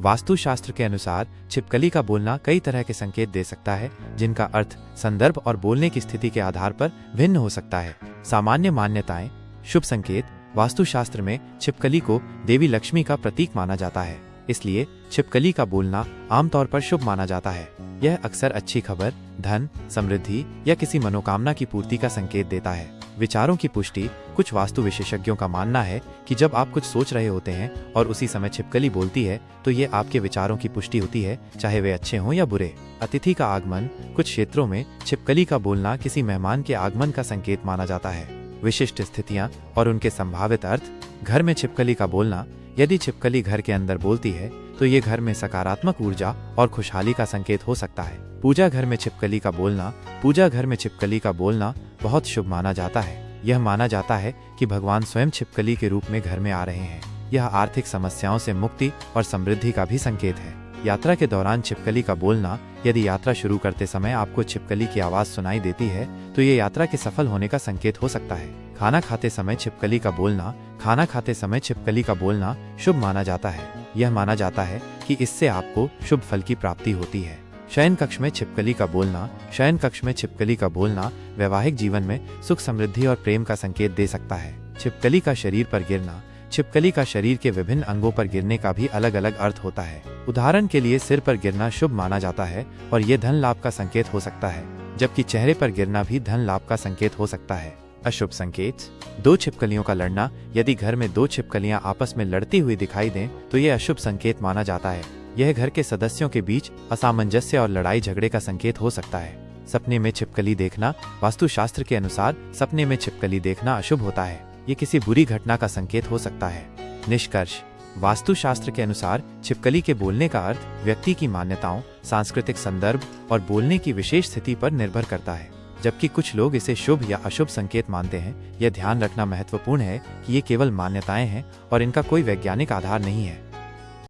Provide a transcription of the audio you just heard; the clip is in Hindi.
वास्तुशास्त्र के अनुसार छिपकली का बोलना कई तरह के संकेत दे सकता है, जिनका अर्थ, संदर्भ और बोलने की स्थिति के आधार पर भिन्न हो सकता है। सामान्य मान्यताएं। शुभ संकेत। वास्तुशास्त्र में छिपकली को देवी लक्ष्मी का प्रतीक माना जाता है, इसलिए छिपकली का बोलना आमतौर पर शुभ माना जाता है। यह अक्सर अच्छी खबर, धन, समृद्धि या किसी मनोकामना की पूर्ति का संकेत देता है। विचारों की पुष्टि। कुछ वास्तु विशेषज्ञों का मानना है कि जब आप कुछ सोच रहे होते हैं और उसी समय छिपकली बोलती है तो ये आपके विचारों की पुष्टि होती है, चाहे वे अच्छे हों या बुरे। अतिथि का आगमन। कुछ क्षेत्रों में छिपकली का बोलना किसी मेहमान के आगमन का संकेत माना जाता है। विशिष्ट स्थितियां और उनके संभावित अर्थ। घर में छिपकली का बोलना। यदि छिपकली घर के अंदर बोलती है तो ये घर में सकारात्मक ऊर्जा और खुशहाली का संकेत हो सकता है। पूजा घर में छिपकली का बोलना। पूजा घर में छिपकली का बोलना बहुत शुभ माना जाता है। यह माना जाता है कि भगवान स्वयं छिपकली के रूप में घर में आ रहे हैं। यह आर्थिक समस्याओं से मुक्ति और समृद्धि का भी संकेत है। यात्रा के दौरान छिपकली का बोलना। यदि यात्रा शुरू करते समय आपको छिपकली की आवाज सुनाई देती है तो ये यात्रा के सफल होने का संकेत हो सकता है। खाना खाते समय छिपकली का बोलना। खाना खाते समय छिपकली का बोलना शुभ माना जाता है। यह माना जाता है कि इससे आपको शुभ फल की प्राप्ति होती है। शयन कक्ष में छिपकली का बोलना। शयन कक्ष में छिपकली का बोलना वैवाहिक जीवन में सुख, समृद्धि और प्रेम का संकेत दे सकता है। छिपकली का शरीर पर गिरना। छिपकली का शरीर के विभिन्न अंगों पर गिरने का भी अलग अलग अर्थ होता है। उदाहरण के लिए सिर पर गिरना शुभ माना जाता है और ये धन लाभ का संकेत हो सकता है, जबकि चेहरे पर गिरना भी धन लाभ का संकेत हो सकता है। अशुभ संकेत। दो छिपकलियों का लड़ना। यदि घर में दो छिपकलियां आपस में लड़ती हुई दिखाई दें तो ये अशुभ संकेत माना जाता है। यह घर के सदस्यों के बीच असामंजस्य और लड़ाई झगड़े का संकेत हो सकता है। सपने में छिपकली देखना। वास्तुशास्त्र के अनुसार सपने में छिपकली देखना अशुभ होता है। ये किसी बुरी घटना का संकेत हो सकता है। निष्कर्ष। वास्तुशास्त्र के अनुसार छिपकली के बोलने का अर्थ व्यक्ति की मान्यताओं, सांस्कृतिक संदर्भ और बोलने की विशेष स्थिति पर निर्भर करता है। जबकि कुछ लोग इसे शुभ या अशुभ संकेत मानते हैं, यह ध्यान रखना महत्वपूर्ण है कि ये केवल मान्यताएं हैं और इनका कोई वैज्ञानिक आधार नहीं है।